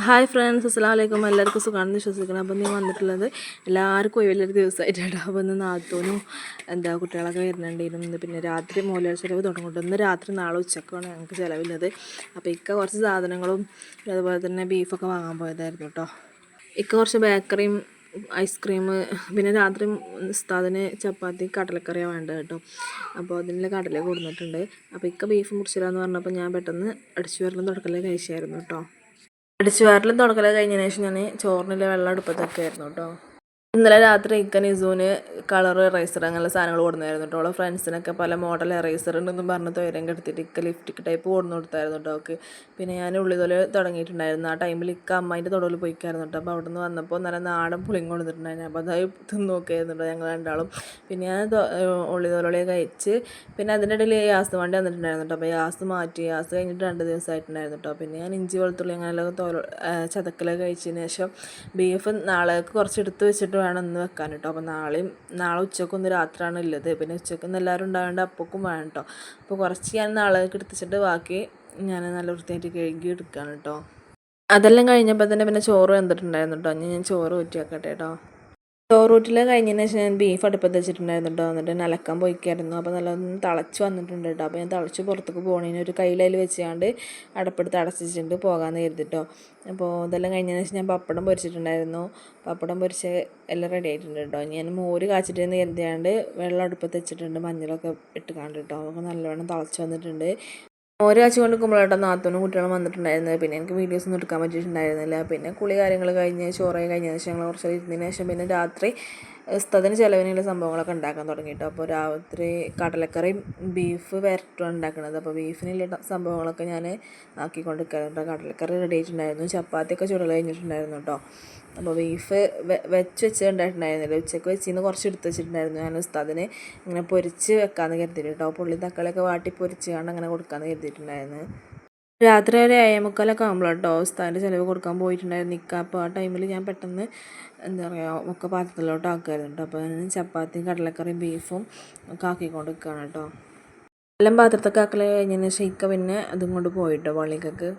Hi friends, അസ്സലാമു അലൈക്കും. എല്ലാവർക്കും സുഖമാണെന്ന് വിശ്വസിക്കണം. അപ്പോൾ നീ വന്നിട്ടുള്ളത് എല്ലാവർക്കും വലിയൊരു ദിവസമായിട്ടാണ്. അപ്പോൾ ഇന്ന് നാത്തൂനും കുട്ടികളൊക്കെ വരുന്നുണ്ടായിരുന്നു. പിന്നെ രാത്രി മോലാർ ചിലവ് തുടങ്ങുന്നുണ്ട്. ഇന്ന് രാത്രി നാളെ ഉച്ചക്കാണ് ഞങ്ങൾക്ക് ചിലവില്ലത്. അപ്പോൾ കുറച്ച് സാധനങ്ങളും അതുപോലെ തന്നെ ബീഫൊക്കെ വാങ്ങാൻ പോയതായിരുന്നു കേട്ടോ. കുറച്ച് ബേക്കറിയും ഐസ്ക്രീം, പിന്നെ രാത്രി ഉസ്താദിന് ചപ്പാത്തി കടലക്കറിയാണ് വേണ്ടത് കേട്ടോ. അപ്പോൾ അതിനുള്ള കടല കൊടുത്തിട്ടുണ്ട്. അപ്പോൾ ബീഫ് മുറിച്ചില്ലാന്ന് പറഞ്ഞപ്പോൾ ഞാൻ പെട്ടെന്ന് അടിച്ചു വരലും തുടക്കലേ കഴിച്ചായിരുന്നു കേട്ടോ. അടിച്ചു വാരലും തുടക്കലൊക്കെ കഴിഞ്ഞതിന് ശേഷം ഞാൻ ചോറിനുള്ള വെള്ളം അടുപ്പത്തൊക്കെ ആയിരുന്നു കേട്ടോ. ഇന്നലെ രാത്രി നിസൂന് കളർ എറേസർ അങ്ങനെയുള്ള സാധനങ്ങൾ കൊടുന്നായിരുന്നു കേട്ടോ. അവളെ ഫ്രണ്ട്സിനൊക്കെ പല മോഡൽ എറേസർ ഉണ്ടെന്നും പറഞ്ഞ് തൊയരം കെടുത്തിട്ട് ലിഫ്റ്റിക് ടൈപ്പ് കൊടുന്നു കൊടുത്തായിരുന്നു കേട്ടോ അവൾക്ക്. പിന്നെ ഞാൻ ഉള്ളിതൊല് തുടങ്ങിയിട്ടുണ്ടായിരുന്നു. ആ ടൈമിൽ അമ്മായിൻ്റെ തൊടയിൽ പോയിക്കായിരുന്നു കേട്ടോ. അപ്പോൾ അവിടെ നിന്ന് വന്നപ്പോൾ നല്ല നാടൻ പുളിയും കൊടുത്തിട്ടുണ്ടായിരുന്നു. അപ്പോൾ അതായി തിന്ന് നോക്കിയായിരുന്നു ഞങ്ങൾ രണ്ടാളും. പിന്നെ ഞാൻ ഉള്ളിതൊലി കഴിച്ച് പിന്നെ അതിൻ്റെ ഇടയിൽ ഗ്യാസ് വണ്ടി വന്നിട്ടുണ്ടായിരുന്നു കേട്ടോ. അപ്പോൾ ഗ്യാസ് മാറ്റി. ഗ്യാസ് കഴിഞ്ഞിട്ട് 2 ദിവസമായിട്ടുണ്ടായിരുന്നു കേട്ടോ. പിന്നെ ഞാൻ ഇഞ്ചി വെളുത്തുള്ളി അങ്ങനെയുള്ള ചതക്കലൊക്കെ കഴിച്ചതിന് ശേഷം ബീഫ് നാളേക്ക് കുറച്ച് എടുത്ത് വെച്ചിട്ട് വേണം ഇന്ന് വെക്കാൻ കേട്ടോ. അപ്പോൾ നാളെ ഉച്ചക്കൊന്ന് രാത്രിയാണ് ഉള്ളത്. പിന്നെ ഉച്ചക്കൊന്ന് എല്ലാവരും ഉണ്ടാവേണ്ട അപ്പക്കും വേണം കേട്ടോ. അപ്പോൾ കുറച്ച് ഞാൻ നാളേക്ക് എടുത്തിട്ട് ബാക്കി ഞാൻ നല്ല വൃത്തിയായിട്ട് കഴുകി എടുക്കുകയാണ് കേട്ടോ. അതെല്ലാം കഴിഞ്ഞപ്പോൾ തന്നെ പിന്നെ ചോറ് വെന്തിട്ടുണ്ടായിരുന്നു കേട്ടോ. ഞാൻ ചോറ് ഊറ്റി വെക്കട്ടെ കേട്ടോ. ചോറൂറ്റിൽ കഴിഞ്ഞതിന് ശേഷം ഞാൻ ബീഫ് അടുപ്പത്ത് വെച്ചിട്ടുണ്ടായിരുന്നു കേട്ടോ. എന്നിട്ട് നലക്കാൻ പോയിക്കായിരുന്നു. അപ്പോൾ നല്ലൊന്ന് തിളച്ച് വന്നിട്ടുണ്ട് കേട്ടോ. അപ്പോൾ ഞാൻ തിളച്ച് പുറത്തേക്ക് പോകണേന് ഒരു കയ്യിലയിൽ വെച്ചാണ്ട് അടപ്പെടുത്ത് അടച്ചിട്ടുണ്ട് പോകാമെന്ന് കരുതിട്ടോ. അപ്പോൾ ഇതെല്ലാം കഴിഞ്ഞതിന് ശേഷം ഞാൻ പപ്പടം പൊരിച്ചിട്ടുണ്ടായിരുന്നു. പപ്പടം പൊരിച്ച് എല്ലാം റെഡി ആയിട്ടുണ്ട് കേട്ടോ. ഞാൻ മോര് കാച്ചിട്ടെന്ന് കരുതിയാണ്ട് വെള്ളം അടുപ്പത്ത് വെച്ചിട്ടുണ്ട്, മഞ്ഞളൊക്കെ ഇട്ട് കാണ്ട് കേട്ടോ. അപ്പോൾ നല്ലവണ്ണം തിളച്ച് വന്നിട്ടുണ്ട്. മോര് കാച്ചി കൊണ്ട് നിൽക്കുമ്പോഴാട്ടോ നാത്തൂനും കുട്ടികളും വന്നിട്ടുണ്ടായിരുന്നത്. പിന്നെ എനിക്ക് വീഡിയോസ് ഒന്നും എടുക്കാൻ പറ്റിയിട്ടുണ്ടായിരുന്നില്ല. പിന്നെ കുളി കാര്യങ്ങൾ കഴിഞ്ഞ് ചോറ് കഴിഞ്ഞതിന് ശേഷം ഞങ്ങൾ കുറച്ച് ഇരുന്നതിന് ശേഷം പിന്നെ രാത്രി ഉസ്താദിന് ചിലവിനുള്ള സംഭവങ്ങളൊക്കെ ഉണ്ടാക്കാൻ തുടങ്ങിയിട്ടോ. അപ്പോൾ രാത്രി കടലക്കറിയും ബീഫ് വരട്ടുമാണ് ഉണ്ടാക്കുന്നത്. അപ്പോൾ ബീഫിനുള്ള സംഭവങ്ങളൊക്കെ ഞാൻ ആക്കിക്കൊണ്ടിരിക്കാറുണ്ട്. കടലക്കറി റെഡി ആയിട്ടുണ്ടായിരുന്നു. ചപ്പാത്തിയൊക്കെ ചുടൽ കഴിഞ്ഞിട്ടുണ്ടായിരുന്നു കേട്ടോ. അപ്പോൾ ബീഫ് വെച്ചിട്ടുണ്ടായിരുന്നില്ല. ഉച്ചയ്ക്ക് വെച്ചിന്ന് കുറച്ച് എടുത്ത് വെച്ചിട്ടുണ്ടായിരുന്നു. ഞാൻ ഉസ്താദിന് ഇങ്ങനെ പൊരിച്ച് വെക്കാമെന്ന് കരുതിയിട്ട് കേട്ടോ. പുള്ളി തക്കാളിയൊക്കെ വാട്ടി പൊരിച്ച് കൊണ്ട് അങ്ങനെ കൊടുക്കാമെന്ന് കരുതിയിട്ടുണ്ടായിരുന്നു. രാത്രി ഒരു 7:45 ആകുമ്പോഴാട്ടോ ഉസ്താദിൻ്റെ ചിലവ് കൊടുക്കാൻ പോയിട്ടുണ്ടായിരുന്നു നിൽക്കുക. അപ്പോൾ ആ ടൈമിൽ ഞാൻ പെട്ടെന്ന് ഒക്കെ പാത്രത്തിലോട്ട് ആക്കുമായിരുന്നു കേട്ടോ. അപ്പോൾ ഞാൻ ചപ്പാത്തിയും കടലക്കറിയും ബീഫും ഒക്കെ ആക്കിക്കൊണ്ട് നിൽക്കുകയാണ് കേട്ടോ. എല്ലാം പാത്രത്തൊക്കെ ആക്കൽ കഴിഞ്ഞതിന് ശേഷം പിന്നെ അതും കൊണ്ട് പോയിട്ടോ പള്ളിക്കൊക്കെ.